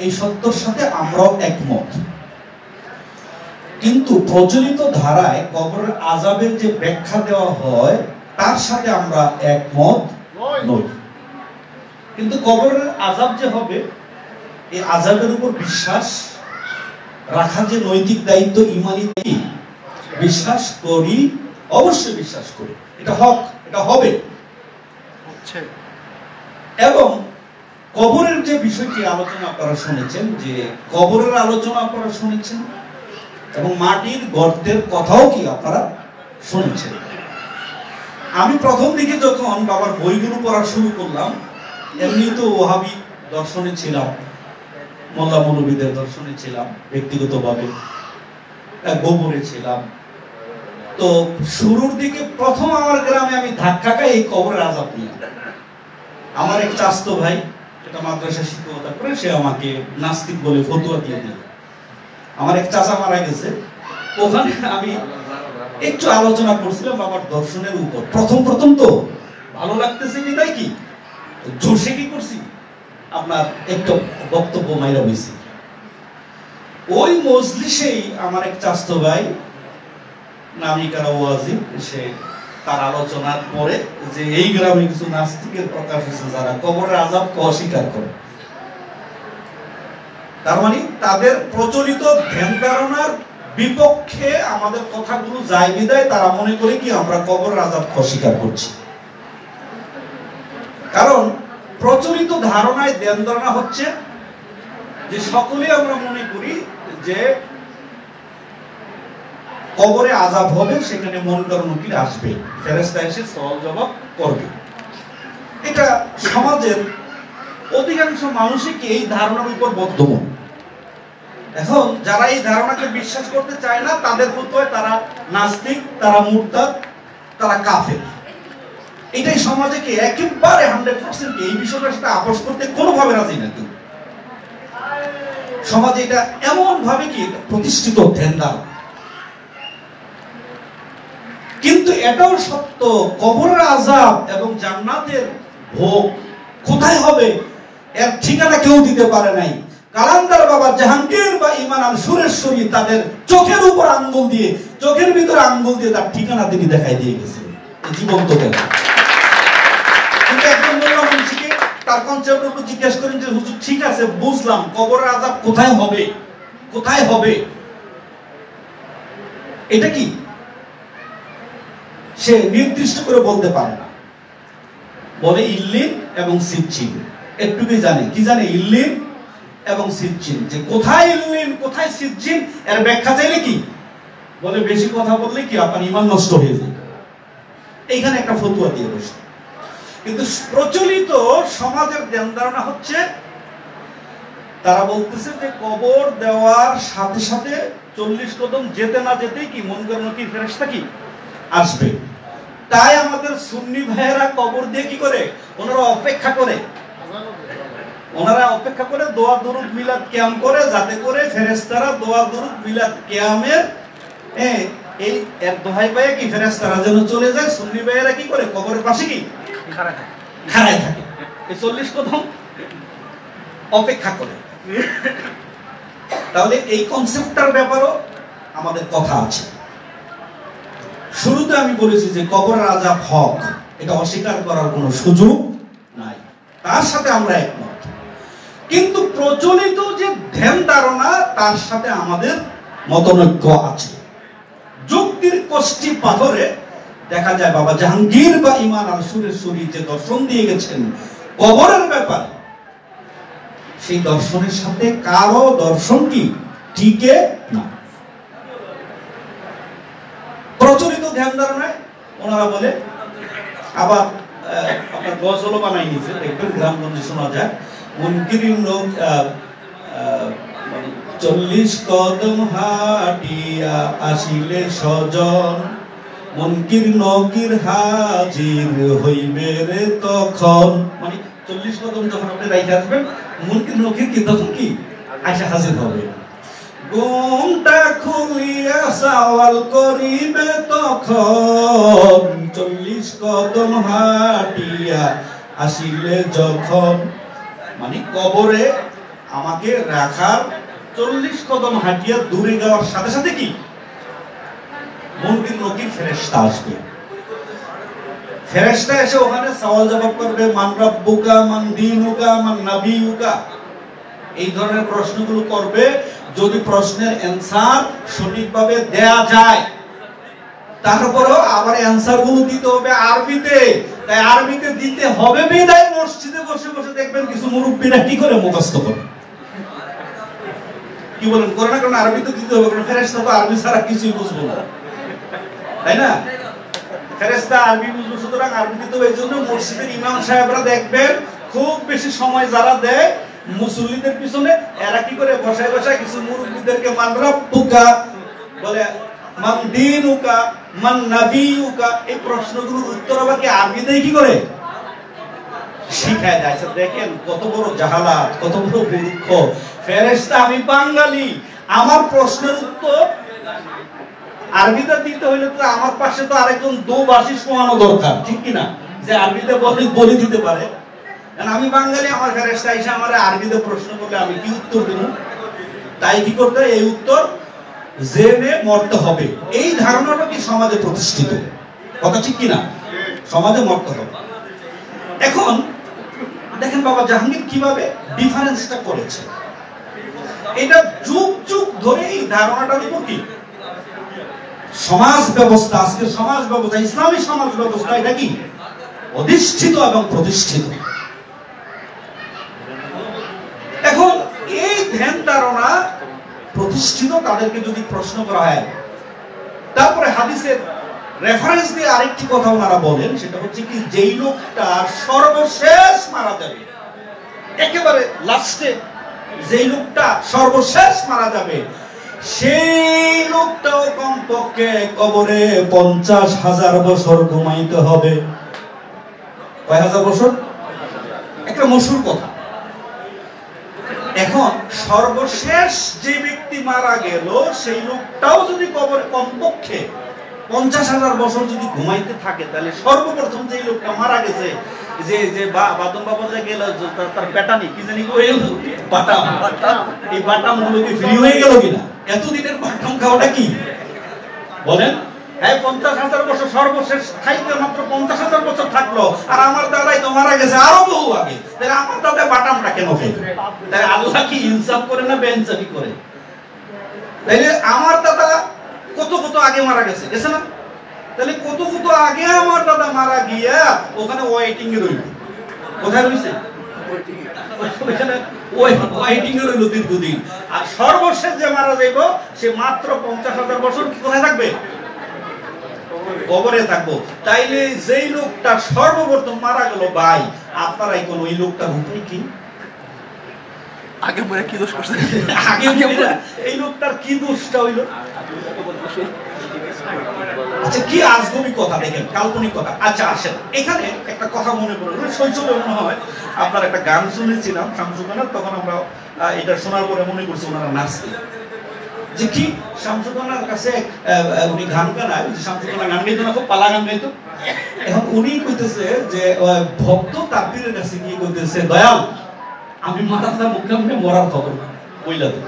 এই সত্যের সাথে আমরাও একমত। কিন্তু প্রচলিত ধারায় কবরের আযাবের যে ব্যাখ্যা দেওয়া হয় তার সাথে আমরা একমত নই। কিন্তু কবরের আযাব যে হবে, এই আযাবের উপর বিশ্বাস রাখা যে নৈতিক দায়িত্ব, ঈমানি বিশ্বাস করি, অবশ্যই বিশ্বাস করি, এটা হক, এটা হবে। এবং কবরের যে বিষয়টি আলোচনা আপনারা শুনেছেন, যে কবরের আলোচনা আপনারা শুনেছেন এবং মাটির গর্তের কথাও কি আপনারা শুনেছেন। আমি প্রথম দিকে যখন বাবার বইগুলো পড়া শুরু করলাম, এমনি তো ওহাবি দর্শনে ছিলাম, মোল্লা মৌলবীদের দর্শনে ছিলাম, ব্যক্তিগতভাবে গোবরে ছিলাম। তো শুরুর দিকে প্রথম আমার গ্রামে আমি ধাক্কা খাই এই কবরের আযাব নিয়ে। আমার এক চাচতো ভাই, সেটা মাদ্রাসা শিক্ষকতা করে, সে আমাকে নাস্তিক বলে ফতোয়া দিয়ে দিল। আমার এক চাচা মারা গেছে, ওখানে আমি একটু আলোচনা করছিলাম বাবার দর্শনের উপর। প্রথম তো ভালো লাগতেছে বিদায় কি জোশে কি করছি, আপনার একটু বক্তব্য মাইরা হয়েছি। ওই মজলিসেই আমার এক চাচতো ভাই নামিকারা ওয়াজিব, সে তার আলোচনার পরে যে এই গ্রামে কিছু নাস্তিকের প্রকাশ হয়েছে যারা কবরের আযাবকে অস্বীকার করে। তার মানে তাদের প্রচলিত ধ্যান ধারণার বিপক্ষে আমাদের কথাগুলো যায় বিদায় তারা মনে করে কি আমরা কবরের আযাবকে অস্বীকার করছি। কারণ প্রচলিত ধারণায় ধ্যান ধারণা হচ্ছে যে সকলে আমরা মনে করি যে কবরে আযাব হবে, সেখানে মুনকার নকির আসবে, ফেরেশতা এসে সওয়াল জবাব করবে। এটা সমাজের অধিকাংশ মানুষই কি এই ধারণার উপর বদ্ধমূল। এখন যারা এই ধারণাকে বিশ্বাস করতে চায় না, তাদের ফতোয়ায় তারা নাস্তিক, তারা মুরতাদ, তারা কাফের। এটাই সমাজে কি একেবারে 100% এই বিষয়টার সাথে আপোষ করতে কোনোভাবে রাজি না। কিন্তু সমাজে এটা এমন ভাবে কি প্রতিষ্ঠিত ধ্যান ধারণা। কিন্তু এটাও সত্য, কবরের আযাব এবং জান্নাতের ভোগ কোথায় হবে এর ঠিকানা কেউ দিতে পারে নাই। কালান্দার বাবা জাহাঙ্গীর বা ইমান আল সুরেশ্বরী তাদের চোখের উপর আঙ্গুল দিয়ে, চোখের ভিতরে আঙ্গুল দিয়ে তার ঠিকানা তিনি দেখাই দিয়ে গেছেন জীবন্ত দেখা। কিন্তু একজন মোল্লা মুন্সিকে তার কনসেপ্টের উপর জিজ্ঞেস করেন যে হুজুর ঠিক আছে বুঝলাম, কবরের আযাব কোথায় হবে, কোথায় হবে, এটা কি সে নির্দিষ্ট করে বলতে পারে না। বলে ইল্লিন এবং সিজ্জিন, একটুকুই জানে। কি জানে? ইল্লিন এবং সিজ্জিন। যে কোথায় ইল্লিন কোথায় সিজ্জিন এর ব্যাখ্যা চাইলে কি বলে, বেশি কথা বললে কি আপনার ঈমান নষ্ট হয়ে যায়। এইখানে একটা ফতোয়া দিয়ে বসে। কিন্তু প্রচলিত সমাজের ধ্যান ধারণা হচ্ছে, তারা বলতেছে যে কবর দেওয়ার সাথে সাথে 40 কদম যেতে না যেতেই কি মুনকার নকির ফেরেশতা কি আসবে। তাই আমাদের সুন্নি ভাইয়েরা কবর দিয়ে কি করে, ওনারা অপেক্ষা করে, দোয়া দরুদ মিলাদ কিয়াম করে, যাতে করে ফেরেশতারা দোয়া দরুদ মিলাদ কিয়ামের এই এর দোহাই পায় কি ফেরেশতারা যেন চলে যায়। সুন্নি ভাইয়েরা কি করে, কবরের পাশে কি খাড়ায় থাকে, এই 40 কদম অপেক্ষা করে। তাহলে এই কনসেপ্টটার ব্যাপারেও আমাদের কথা আছে। শুরুতে আমি বলেছি যে কবরের আযাব হক, এটা অস্বীকার করার কোনো সুযোগ নাই, তার সাথে আমরা একমত। কিন্তু প্রচলিত যে ধ্যান ধারণা তার সাথে আমাদের মতনৈক্য আছে। যুক্তির কষ্টি পাথরে দেখা যায় বাবা জাহাঙ্গীর বা ইমান আল সুরেশ্বরী যে দর্শন দিয়ে গেছেন কবরের ব্যাপারে, সেই দর্শনের সাথে কারো দর্শন কি টিকে না। প্রচলিত ধ্যান ধারণায় ওনারা বলে, আবার আপনার গজলও বানাই নিয়েছে, দেখবেন গ্রামগঞ্জে শোনা যায়, মুনকির 40 কদম হাঁটিয়া আসিলে স্বজন, মুনকির নকির হাজির হইবে রে তখন। মানে 40 কদম যখন আপনি রাইখে আসবেন, মুনকির নকির কি তখন কি আইসা হাজির হবে। ঘুমটা খুলিয়া সওয়াল করিবে তখন, 40 কদম হাঁটিয়া আসিলে যখন। মানে কবরে আমাকে রাখার 40 কদম হাঁটিয়ে দূরে যাওয়ার সাথে সাথে কি মুনকির নকির ফেরেশতা আসবে। ফেরেশতা এসে ওখানে সওয়াল জবাব করবে, মান রাব্বুকা, মান দীনুকা, মান নাবিয়ুকা, এই ধরনের প্রশ্নগুলো করবে। যদি প্রশ্নের অ্যানসার সঠিকভাবে দেয়া যায়, তারপরেও আবার অ্যানসার গুলো দিতে হবে আরবিতে। তাই আরবিতে দিতে হবে বিদায় মসজিদে বসে বসে দেখবেন কিছু মুরব্বীরা কি করে মুখস্থ করে। কি বলেন, করে না? কারণ আরবিতে দিতে হবে, কারণ ফেরেশতা তো আরবি ছাড়া কিছুই বুঝবো না, তাই না? ফেরেশতা আরবি বুঝবো, সুতরাং আরবি দিতে হবে। এই জন্য মসজিদের ইমাম সাহেবরা দেখবেন খুব বেশি সময় যারা দেয় মুসল্লিদের পিছনে, এরা কি করে বসায় বসায় কিছু মুরব্বীদেরকে মান রাব্বুকা বলে, মান দীনুকা, মান নাবিয়ুকা, এই প্রশ্নগুলোর উত্তর আবার কি আরবিতে কি করে শিখায় দেয়। দেখেন কত বড় জাহালাত, কত বড় মূর্খ ফেরেশতা। আমি বাঙালি, আমার প্রশ্নের উত্তর আরবিতে দিতে হইলে তো আমার পাশে তো আরেকজন দোভাষী শোনানো দরকার, ঠিক কি না? যে আরবিতে বলে দিতে পারে। আমি বাঙালি, আমার ফেরেশতা এসে আমার আরবিতে প্রশ্ন করলে আমি কি উত্তর দেব? তাই কি করতে হয়, এই উত্তর জেনে মরতে হবে। এই ধারণাটা কি সমাজে প্রতিষ্ঠিত, কথা ঠিক কি না? সমাজে মরতে হবে। এখন দেখেন বাবা জাহাঙ্গীর কিভাবে ডিফারেন্সটা করেছে। এটা যুগ যুগ ধরে এই ধারণাটার উপর কি সমাজ ব্যবস্থা, আজকের সমাজ ব্যবস্থা, ইসলামী সমাজ ব্যবস্থা, এটা কি অধিষ্ঠিত এবং প্রতিষ্ঠিত। এখন এই ধ্যান ধারণা প্রতিষ্ঠিত তাদেরকে যদি প্রশ্ন করা হয়, তারপরে হাদিসের রেফারেন্স দিয়ে আরেকটি কথা ওনারা বলেন, সেটা হচ্ছে কি, যেই লোকটা সর্বশেষ মারা যাবে, একেবারে লাস্টে যেই লোকটা সর্বশেষ মারা যাবে, সেই লোকটাও কমপক্ষে কবরে 50,000 বছর ঘুমাইতে হবে। কয় হাজার বছর? একটা মশহুর কথা। এখন সর্বশেষ যে ব্যক্তি মারা গেল, সেই লোকটাও যদি কবরে কমপক্ষে 50,000 বছর যদি ঘুমাইতে থাকে, তাহলে সর্বপ্রথম যে লোকটা মারা গেছে, যে বাদম বাবা গেল, তার পেটানি কি জানি বাটাম, এই বাটাম গুলো কি ফ্রি হয়ে গেল কিনা? এতদিনের বাটাম খাওয়াটা কি বলেন? হ্যাঁ, 50,000 বছর সর্বশেষ থাইতে মাত্র 50,000 বছর থাকলো, আর আমার দাদাই তো মারা গেছে আরো বহু আগে। তাহলে আমার দাদা বাটামটা কেন খাইবে? তাহলে আল্লাহ কি ইনসাফ করে না বেইনসাফি করে? তাইলে আমার দাদা কত কত আগে মারা গেছে, গেছে না? তাহলে কত কত আগে আমার দাদা মারা গিয়া ওখানে ওয়েটিং এ রইল। কোথায় রইছে? ওখানে ওয়েটিং এ রইল দীর্ঘদিন। আর সর্বশেষ যে মারা যাইব, সে মাত্র 50,000 বছর কোথায় থাকবে? কবরে থাকবো। তাইলে যেই লোকটা সর্বপ্রথম মারা গেল, ভাই আপনারা এখন ওই লোকটার উপায় কি? আগে পরে কি দোষ করছে? আগে এই লোকটার কি দোষটা হইল? আচ্ছা, কি আজগবি কথা, দেখেন কাল্পনিক কথা। আচ্ছা আসেন, এখানে একটা কথা মনে পড়ে, শৈশবে মনে হয় আপনার একটা গান শুনেছিলাম শামসুদ্দৌলার, তখন আমরা এটা শোনার পরে মনে করছি ওনারা নাচতে, যে কি শামসুদ্দৌলার কাছে উনি গান গানায়, শামসুদ্দৌলা গান গাইতো না, খুব পালা গান গাইতো। এখন উনি কইতেছে যে ভক্ত তাকবীরের কাছে গিয়ে কইতেছে, দয়াল আমি মাথা মুখে মরার খবর বইলা দেব।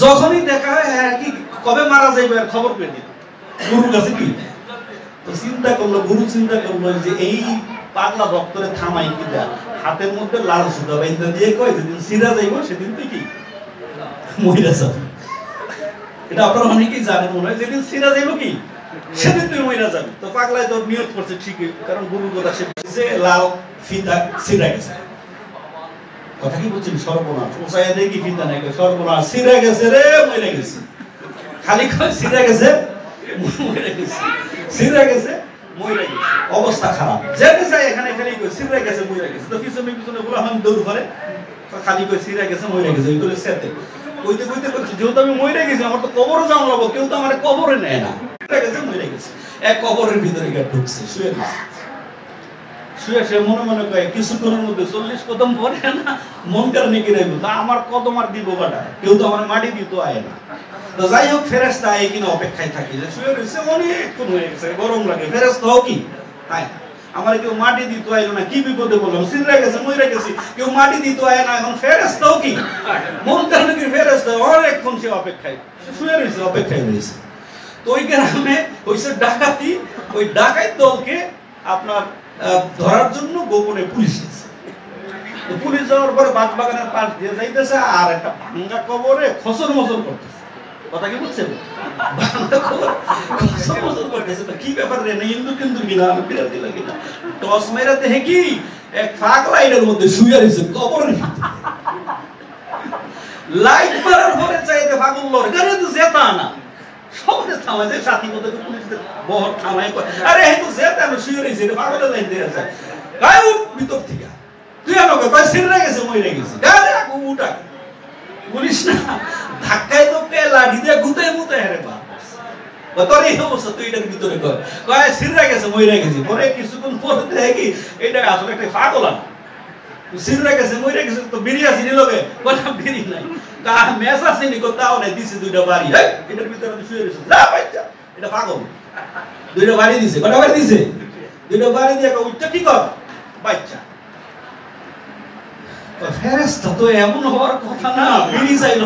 যখনই দেখা হয় হ্যাঁ কি কবে মারা যাইবে আর খবর পেয়ে দিল গুরুর কাছে কি। তো চিন্তা করলো, গুরু চিন্তা করলো যে এই পাগলা ভক্তরে থামাই কিটা, হাতের মধ্যে লাল সুতা বাইন্ধা দিয়ে কয় যেদিন সিরা যাইব সেদিন তুই কি মহিলা যাবে। এটা আপনারা অনেকেই জানেন মনে হয়, যেদিন সিরা যাইব কি সেদিন তুই মহিলা যাবি। তো পাগলায় তোর নিয়ত করছে ঠিকই, কারণ গুরুর কথা সে লাল ফিতা সিরা গেছে। কথা কি বলছেন? সর্বনাশ। ওসাইয়া দেখি ফিতা নাই, সর্বনাশ সিরা গেছে রে, মরে গেছে। খালি কয় সিরা গেছে, মরে গেছে, সিরা গেছে, মরে গেছে, অবস্থা খারাপ। যেতে চাই এখানে খালি কই সিরা গেছে, মরে গেছে। তো পিছনে পিছনে গোলাম দৌড় করে, খালি কই সিরা গেছে, মরে গেছে, ওইগুলো সেতে কইতে কইতে কইছে যেহেতু আমি মরে গেছি, আমার তো কবরও যাওয়া লাগবো, কেউ তো আমার কবরে নেয় না। সিরা গেছে, মরে গেছে, এক কবরের ভিতরে গিয়ে ঢুকছে, শুয়ে গেছে। শুয়ে সে মনে মনে কয় কিছুক্ষণের মধ্যে 40 কদম পরে না মন কার নেকি রাখবো, তা আমার কদম আর দিব বাটা, কেউ তো আমার মাটি দিত আয় না। তো যাই হোক, ফেরেশতা এই কিনা অপেক্ষায় থাকি, যে শুয়ে রয়েছে অনেকক্ষণ হয়ে গেছে, গরম লাগে, ফেরেশতাও কি আয় আমার কেউ মাটি দিতে আইলো না, কি বিপদে বললাম, সিররা গেছে মইরা গেছি, কেউ মাটি দিতে আয় না, এখন ফেরেশতাও কি মুনকার নাকির ফেরেশতা অনেকক্ষণ সে অপেক্ষায় শুয়ে রয়েছে, অপেক্ষায় রয়েছে। তো ওই গ্রামে হইছে ডাকাতি, ওই ডাকাত দলকে আপনার ধরার জন্য গোপনে পুলিশ এসেছে। তো পুলিশ যাওয়ার পরে বাগানের পাশ দিয়ে যাইতেছে, আর একটা ভাঙ্গা কবরে খসর মসর করতেছে। কথা কি বুঝছেন? ভাঙ্গা কবর খসর মসর করতেছে। তো কি ব্যাপার রে, না হিন্দু কিন্তু কিনা বিরাতি লাগে না, টস মেরা দেখে কি এক ফাঁক লাইটের মধ্যে শুয়ে রয়েছে কবরের ভিতরে। লাইট মারার পরে চাইতে পাগল লড় গাড়ি তো জেতা না, সবাই থামায় যায়, সাথী মতো পুলিশদের বহর থামায় কয় আরে এই তো জেতা না, শুয়ে রয়েছে রে, পাগলের লাইন দিয়ে আছে। গায়ে উঠ ভিতর থেকে, তুই আমাকে কয় সিররা গেছে মইরা গেছে, গায়ে রাখো উঠা। পুলিশ না ধাক্কায় ধক্কায় লাঠি দিয়ে গুতায় মুতায় হেরে পা তোর এই অবস্থা, তুই এটার ভিতরে কর, কয় সিররা গেছে মইরা গেছে। পরে কিছুক্ষণ পরে দেখে কি এটা আসলে একটা পাগল না, সিররা গেছে মইরা গেছে। তো বিড়ি আসেনি লোকে, কথা বিড়ি নাই, কা মেস আসেনি, কোথাও নাই, দিছে দুইটা বাড়ি, এটার ভিতরে শুয়ে রয়েছে, যা বাচ্চা এটা পাগল, দুইটা বাড়ি দিছে। কটা বাড়ি দিছে? দুইটা বাড়ি দিয়ে উঠটা কি কর বাচ্চা। ফেরেশতা তো এমন হওয়ার কথা না, বিড়ি চাইলো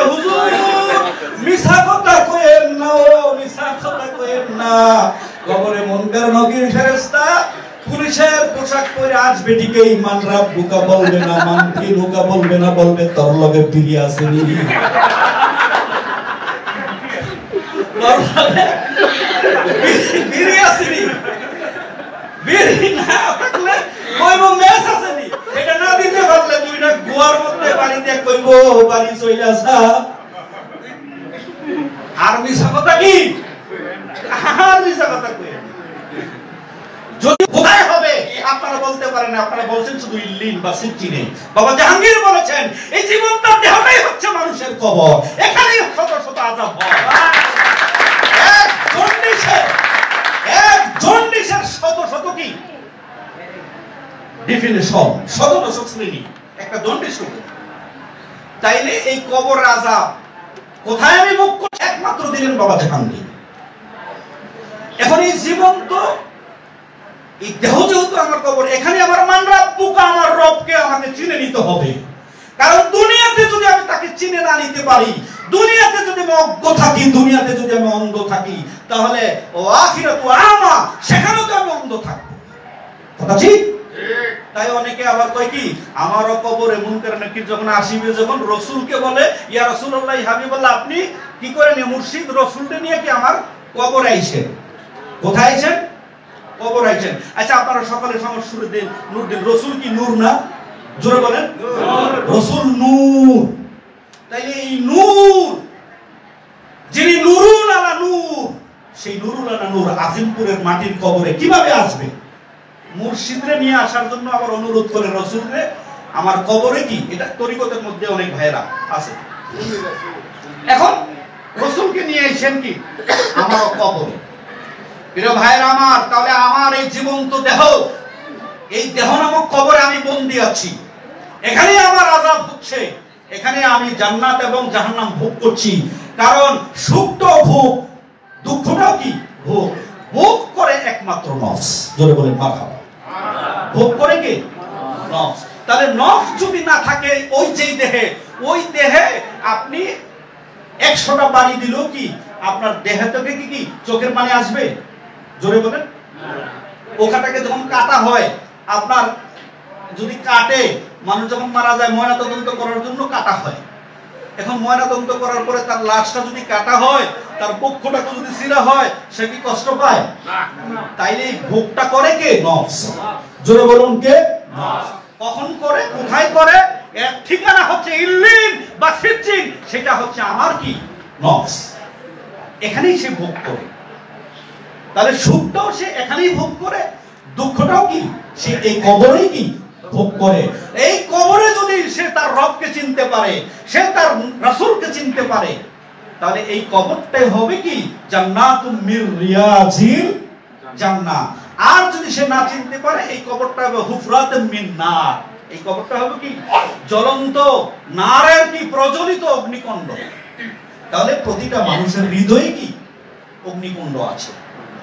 হুজুর মিছা কথা কইেন না, মিছা কথা কইেন না। কবরে মুনকার নকির ফেরেশতা পুলিশের পোশাক পরে আসবে, ঠিকই ইমান রাব্বুকা বলবে না, মানতি নুকা বলবে না, বলবে তোর লগে বিড়ি আসেনি, বিড়ি আসেনি, বিড়ি না থাকলে কইব মেস আসেনি। এটা না দিতে পারলে দুইটা গোয়ার মধ্যে পানি দিয়ে কইব বাড়ি চলে আসা। আর মিছা কথা কি, আর মিছা কথা কই যদি কোথায় হবে আপনারা বলতে পারেন, আপনারা বলছেন শুধু ইল্লিন বা সিজ্জিনে। বাবা জাহাঙ্গীর বলেছেন এই জীবনটা দেহটাই হচ্ছে মানুষের কবর, এখানেই শত শত আযাব হয়। এক জন্ডিসের শত শত কি ডেফিনিশন, শত শত শ্রেণী, একটা জন্ডিস হতে। তাইলে এই কবর আযাব কোথায় আমি মুখ করব, একমাত্র দিলেন বাবা জাহাঙ্গীর। এখন এই জীবন্ত এই দেহ যেহেতু আমার কবর, এখানে আমার মান রাব্বুকা, আমার রবকে আমাকে চিনে নিতে হবে। কারণ দুনিয়াতে যদি আমি তাকে চিনে না নিতে পারি, দুনিয়াতে যদি আমি অজ্ঞ থাকি, দুনিয়াতে যদি আমি অন্ধ থাকি, তাহলে ও আখিরাতু আমা, সেখানেও তো আমি অন্ধ থাকবো। কথা ঠিক? তাই অনেকে আবার কয় কি আমারও কবরে মুনকার নাকির যখন আসিবে, যখন রাসূলকে বলে ইয়া রাসূলুল্লাহ হাবিবাল্লাহ, আপনি কি করেন মুর্শিদ রাসূলকে নিয়ে কি আমার কবরে আইছেন? কোথায় আইছেন? কবর আইছেন। আচ্ছা আপনারা সকালে সমস্যা দিন নূর দিন, রাসূল কি নূর না? জোরে বলেন রাসূল নূর। তাইলে এই নূর, যিনি নূরুল আলা নূর, সেই নূরুল আলা নূর আজিমপুরের মাটির কবরে কিভাবে আসবে? মুর্শিদরে নিয়ে আসার জন্য আবার অনুরোধ করে রাসূলকে আমার কবরে কি, এটা তরিকতের মধ্যে অনেক ভাইরা আছে। এখন রাসূলকে নিয়ে আইছেন কি আমার কবরে। প্রিয় ভাইরা আমার, তাহলে আমার এই জীবন্ত দেহ, এই দেহ নামক কবরে আমি বন্দী আছি, এখানে আমার আযাব হচ্ছে, এখানে আমি জান্নাত এবং জাহান্নাম ভোগ করছি। কারণ সুখটাও ভোগ, দুঃখটাও কি ভোগ, ভোগ করে একমাত্র নফস। জোরে বলেন মারহাবা। ভোগ করে কি নফস। তাহলে নফস যদি না থাকে ওই যেই দেহে, ওই দেহে আপনি 100টা বাড়ি দিলেও কি আপনার দেহ থেকে কি চোখের পানি আসবে? জোরে বলেন। ওখানটাকে যখন কাটা হয়, আপনার যদি কাটে, মানুষ যখন মারা যায় ময়নাতদন্ত করার জন্য কাটা হয়। এখন ময়নাতদন্ত করার পরে তার লাশটা যদি কাটা হয়, তার বক্ষটাকে যদি ছিঁড়া হয়, সে কি কষ্ট পায়? তাইলে এই ভোগটা করে কে? নফস। জোরে বলুন কে? নফস। কখন করে, কোথায় করে? এর ঠিকানা হচ্ছে ইল্লিন বা সিজ্জিন, সেটা হচ্ছে আমার কি নফস, এখানেই সে ভোগ করে। তাহলে সুখটাও সে এখানেই ভোগ করে, দুঃখটাও কি সে এই কবরেই কি ভোগ করে। এই কবরে যদি সে তার রবকে চিনতে পারে, সে তার রাসূলকে চিনতে পারে, তাহলে এই কবরটাই হবে কি জান্নাতুম মির রিয়াজিল জান্নাহ। আর যদি সে না চিনতে পারে, এই কবরটা হবে হুফরাতুম মিন নার, এই কবরটা হবে কি জ্বলন্ত নারের কি প্রজ্বলিত অগ্নিকুণ্ড। তাহলে প্রতিটা মানুষের হৃদয়ে কি অগ্নিকুণ্ড আছে,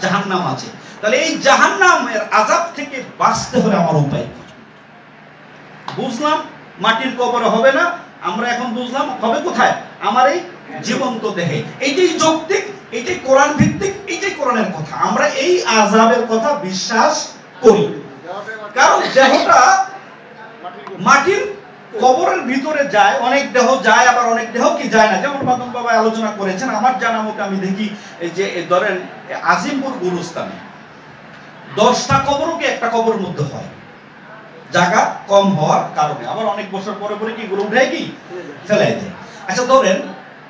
জাহান্নাম আছে। তাহলে এই জাহান্নামের আযাব থেকে বাঁচতে হলে আমার উপায় কি? বুঝলাম মাটির কবরে হবে না, আমরা এখন বুঝলাম হবে কোথায়? আমার এই জীবন্ত দেহে। এইটাই যৌক্তিক, এইটাই কোরআন ভিত্তিক, এইটাই কোরআনের কথা। আমরা এই আযাবের কথা বিশ্বাস করি, কারণ দেহটা মাটির কবরের ভিতরে যায়, অনেক দেহ যায় আবার অনেক দেহ কি যায় না। যেমন বাদন বাবা আলোচনা করেছেন, আমার জানা মতে আমি দেখি যে ধরেন আজিমপুর গুরুস্থানে 10টা কবরও কি একটা কবরের মধ্যে হয়, জায়গা কম হওয়ার কারণে। আবার অনেক বছর পরে পরে কি গরু উঠায় কি ফেলাই দেয়। আচ্ছা ধরেন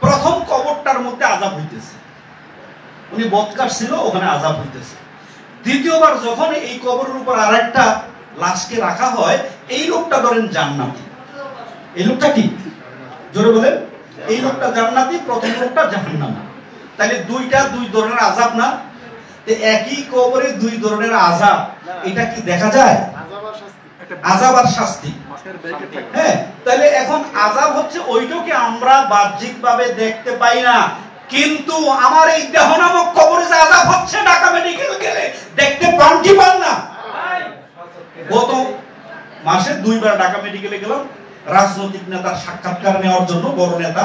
প্রথম কবরটার মধ্যে আযাব হইতেছে, উনি বদকার ছিল, ওখানে আযাব হইতেছে। দ্বিতীয়বার যখন এই কবরের উপর আরেকটা লাশকে রাখা হয়, এই লোকটা ধরেন জান্নাতি, এই লোকটা কি জোরে বলেন, এই লোকটা জান্নাতি, প্রথম লোকটা জাহান্নামী। তাহলে দুই ধরনের আযাব না? একই কবরে দুই ধরনের আযাব, এটা কি দেখা যায়? আযাব আর শাস্তি। হ্যাঁ, তাহলে এখন আযাব হচ্ছে ওইটাকে আমরা বাহ্যিকভাবে দেখতে পাই না, কিন্তু আমার এই দেহ নামক কবরে যে আযাব হচ্ছে ঢাকা মেডিকেল গেলে দেখতে পান কি পান না? গত মাসে 2 বার ঢাকা মেডিকেলে গেলাম রাজনৈতিক নেতার সাক্ষাৎকার নেওয়ার জন্য, বড় নেতা।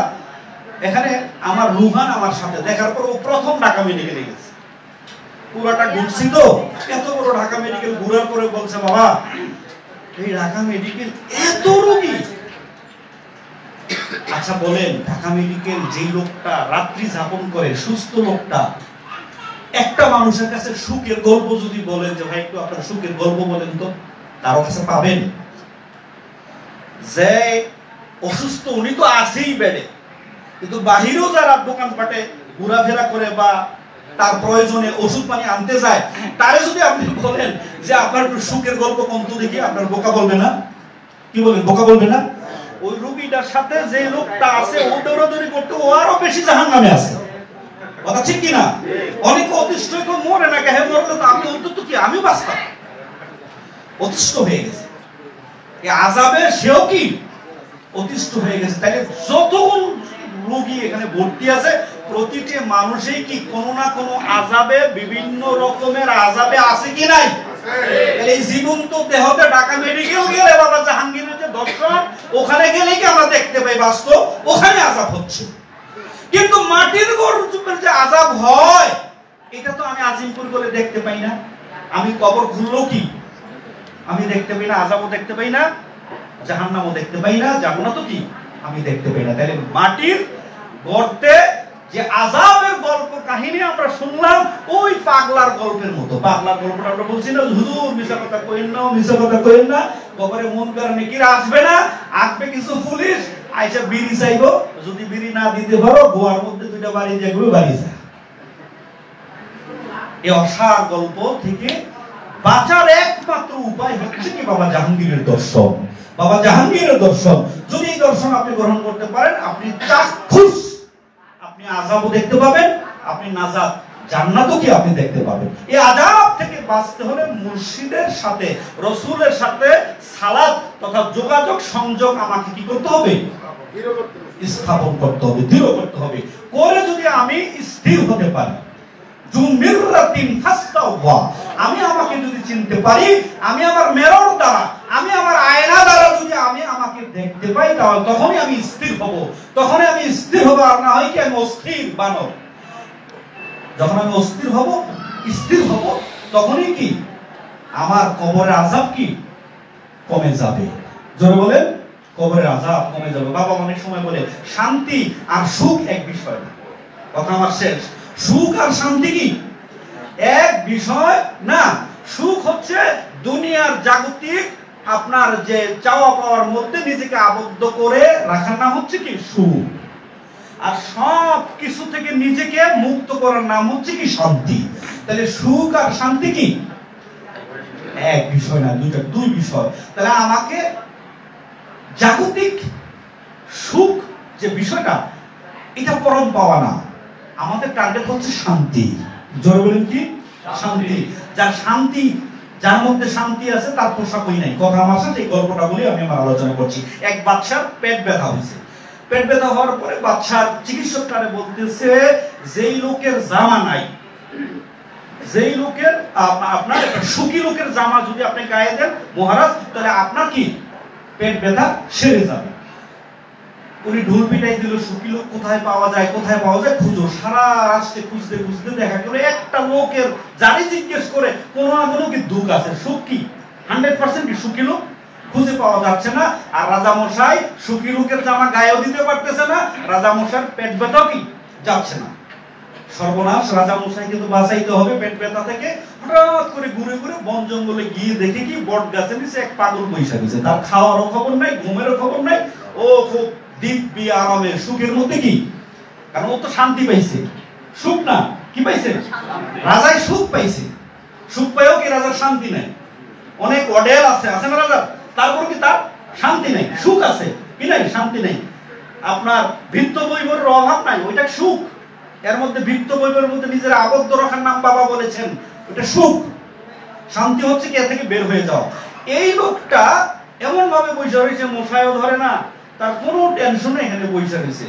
এখানে আমার রুহান আমার সাথে দেখার পর ও প্রথম ঢাকা মেডিকেলে গেছে, পুরাটা ঘুরছি তো, এত বড় ঢাকা মেডিকেল ঘুরার পরে বলছে, বাবা এই ঢাকা মেডিকেল এত রোগী। আচ্ছা বলেন, ঢাকা মেডিকেল যে লোকটা রাত্রি যাপন করে, সুস্থ লোকটা, একটা মানুষের কাছে সুখের গল্প যদি বলেন যে ভাই একটু আপনার সুখের গল্প বলেন তো, কারো কাছে পাবেন? যে অসুস্থ উনি তো আছেই বেডে, কিন্তু বাহিরেও যারা দোকানপাটে ঘোরাফেরা করে বা তার প্রয়োজনে ওষুধ পানি আনতে যায়, তারে যদি আপনি বলেন যে আপনার একটু সুখের গল্প কোন তো দেখি, আপনার বোকা বলবে না? কি বলেন, বোকা বলবে না? ওই রোগীটার সাথে যে লোকটা আছে ও দৌড়াদৌড়ি করতে, ও আরো বেশি জাহান্নামে আছে। কথা ঠিক কিনা? অনেক অতিষ্ঠ হয়ে মরে না, কে মরলে তো আমি অন্তত কি আমি বাঁচতাম। অতিষ্ঠ হয়ে গেছে, এই আযাবে সেও কি অতিষ্ঠ হয়ে গেছে। তাহলে যত রোগী এখানে ভর্তি আছে, প্রতিটি মানুষই কি কোনো না কোনো আযাবে, বিভিন্ন রকমের আযাবে আছে কি নাই? এই জীবন্ত দেহতে ঢাকা মেডিকেল গেলে বাবা জাহাঙ্গীরের যে দর্শন, ওখানে গেলেই কি আমরা দেখতে পাই বাস্তব ওখানে আযাব হচ্ছে। কিন্তু মাটির গর্ভে যে আযাব হয়, এটা তো আমি আজিমপুর বলে দেখতে পাই না। আমি কবর খুললেও কি আমি দেখতে পাই না, আযাবও দেখতে পাই না, জাহান্নামও দেখতে পাই না, জান্নাত তো কি আমি দেখতে পাই না। তাহলে মাটির গর্তে যে আযাবের গল্প কাহিনী আমরা শুনলাম, ওই পাগলার গল্পের মতো। পাগলার গল্পটা আমরা বলছি না, হুজুর মিছা কথা কইেন না, মিছা কথা কইেন না, কবরে মুনকার নেকির আসবে না, আসবে কিছু পুলিশ আইসা বিড়ি চাইবো, যদি বিড়ি না দিতে পারো গোয়ার মধ্যে 2টা বাড়ি দেখবে, বাড়ি যা। এই অসার গল্প থেকে বাঁচার একমাত্র উপায় হচ্ছে কি বাবা জাহাঙ্গীরের দর্শন। বাবা জাহাঙ্গীরের দর্শন, যদি এই দর্শন আপনি গ্রহণ করতে পারেন, আপনি চাক্ষুষ আপনি আযাবও দেখতে পাবেন, আপনি নাজাত জান্নাতও কি আপনি দেখতে পাবেন। এই আযাব থেকে বাঁচতে হলে মুর্শিদের সাথে, রাসূলের সাথে সালাত তথা যোগাযোগ সংযোগ আমাকে কি করতে হবে? স্থাপন করতে হবে, দৃঢ় করতে হবে। করে যদি আমি স্থির হতে পারি, আমি আমাকে যদি চিনতে পারি, আমি আমার মেরর দ্বারা, আমি আমার আয়না দ্বারা যদি আমি আমাকে দেখতে পাই, তাহলে তখনই আমি স্থির হব। তখনই আমি স্থির হব, আর না হয় কি আমি অস্থির বানর। যখন আমি অস্থির হব, স্থির হব, তখনই কি আমার কবরের আযাব কি কমে যাবে। জোরে বলেন, কবরের আযাব কমে যাবে। বাবা অনেক সময় বলে শান্তি আর সুখ এক বিষয় না। কথা আমার শেষ। সুখ আর শান্তি কি এক বিষয় না। সুখ হচ্ছে দুনিয়ার জাগতিক আপনার যে চাওয়া পাওয়ার মধ্যে নিজেকে আবদ্ধ করে রাখার নাম হচ্ছে কি সুখ, আর সব কিছু থেকে নিজেকে মুক্ত করার নাম হচ্ছে কি শান্তি। তাহলে সুখ আর শান্তি কি এক বিষয় না, দুই বিষয়। তাহলে আমাকে জাগতিক সুখ যে বিষয়টা, এটা পরম পাওয়া না, আমাদের টার্গেট হচ্ছে শান্তি। জোরে বলেন কি শান্তি। যার শান্তি, যার মধ্যে শান্তি আছে তার পোশাকই নাই। কথা আমার সাথে এই গল্পটা বলি, আমি আমার আলোচনা করছি। এক বাদশার পেট ব্যথা হয়েছে। পেট ব্যথা হওয়ার পরে বাদশার চিকিৎসক তারে বলতেছে, যেই লোকের জামা নাই, যেই লোকের আপনার একটা সুখী লোকের জামা যদি আপনি গায়ে দেন মহারাজ, তাহলে আপনার কি পেট ব্যথা সেরে যাবে। উনি ঢোল পিটাই দিল, সুখী লোক কোথায় পাওয়া যায়, কোথায় পাওয়া যায়, খুঁজো। সারা রাষ্ট্রে খুঁজতে খুঁজতে দেখা গেল একটা লোকের যারই জিজ্ঞেস করে কোনো না কোনো কি দুঃখ আছে, সুখ কি 100% কি সুখী লোক খুঁজে পাওয়া যাচ্ছে না। আর রাজা মশাই সুখী লোকের জামা গায়েও দিতে পারতেছে না, রাজা মশাইয়ের পেট ব্যথাও কি যাচ্ছে না। সর্বনাশ, রাজা মশাইকে তো বাঁচাইতে হবে পেট ব্যথা থেকে। হঠাৎ করে ঘুরে ঘুরে বন জঙ্গলে গিয়ে দেখে কি বট গাছের নিচে এক পাগল বৈশা গেছে। তার খাওয়ারও খবর নাই, ঘুমেরও খবর নাই, ও খুব দিব্যি আরামে সুখের মধ্যে কি, কারণ ও তো শান্তি পাইছে। সুখ না কি পাইছে, রাজাই সুখ পাইছে। সুখ পাইও কি রাজার শান্তি নাই। অনেক অডেল আছে, আছে না রাজা, তারপর কি তার শান্তি নাই। সুখ আছে কি নাই, শান্তি নাই। আপনার ভিত্ত বৈভবের অভাব নাই, ওইটা সুখ। এর মধ্যে ভিত্ত বৈভবের মধ্যে নিজের আবদ্ধ রাখার নাম বাবা বলেছেন, ওটা সুখ। শান্তি হচ্ছে কি এর থেকে বের হয়ে যাওয়া। এই লোকটা এমন ভাবে বসে রয়েছে, মশাইও ধরে না, তার কোনো টেনশন নেই, এখানে বসে রয়েছে।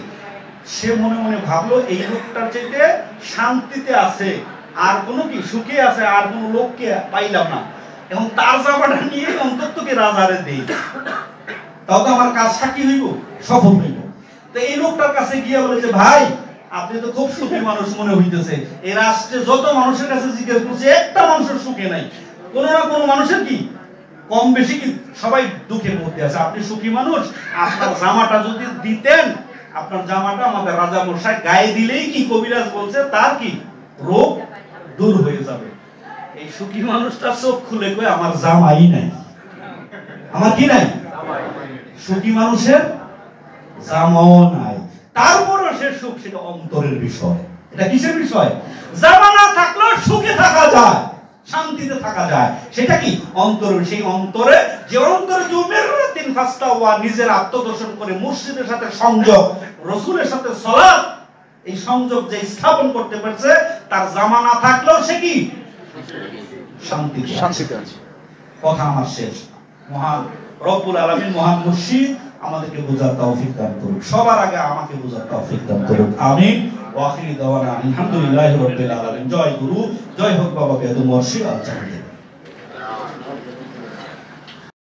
সে মনে মনে ভাবলো এই লোকটার চাইতে শান্তিতে আছে, আর কোনো কি সুখে আছে, আর কোনো লোককে পাইলাম না। এবং তার জামাটা নিয়ে অন্তত কি রাজারে দেই, তাও তো আমার কাজটা কি হইব, সফল হইব। তো এই লোকটার কাছে গিয়ে বলে যে ভাই, আপনি তো খুব সুখী মানুষ মনে হইতেছে, এই রাষ্ট্রে যত মানুষের কাছে জিজ্ঞেস করছে একটা মানুষের সুখে নাই, কোনো না কোনো মানুষের কি কম বেশি কি সবাই দুঃখের মধ্যে আছে। আপনি সুখী মানুষ, আপনার জামাটা যদি দিতেন, আপনার জামাটা আমাদের রাজা মশাই গায়ে দিলেই কি কবিরাজ বলছে তার কি রোগ দূর হয়ে যাবে। এই সুখী মানুষটা চোখ খুলে কই আমার জামাই নাই, আমার কি নাই, সুখী মানুষের জামাও নাই। তারপরও সে সুখ, সেটা অন্তরের বিষয়। এটা কিসের বিষয়? জামা না থাকলেও সুখে থাকা যায়, শান্তিতে থাকা যায়। সেটা কি অন্তরের। সেই অন্তরে, যে অন্তরে জুমের দিন ফাস্টা হওয়া, নিজের আত্মদর্শন করে মসজিদের সাথে সংযোগ, রসুলের সাথে সালাত, এই সংযোগ যে স্থাপন করতে পারছে, তার জামা না থাকলেও সে কি শান্তিতে আছে। কথা আমার শেষ। মহান রব্বুল আলামিন, মহান মুর্শিদ আমাদেরকে বোঝার তৌফিক দান করুক। সবার আগে আমাকে বোঝার তৌফিক দান করুক। আমিন। ওয়া আখিরু দাওয়ানা আলহামদুলিল্লাহি রাব্বিল আলামিন। জয় গুরু, জয় হোক বাবা বেদম মুর্শিদ।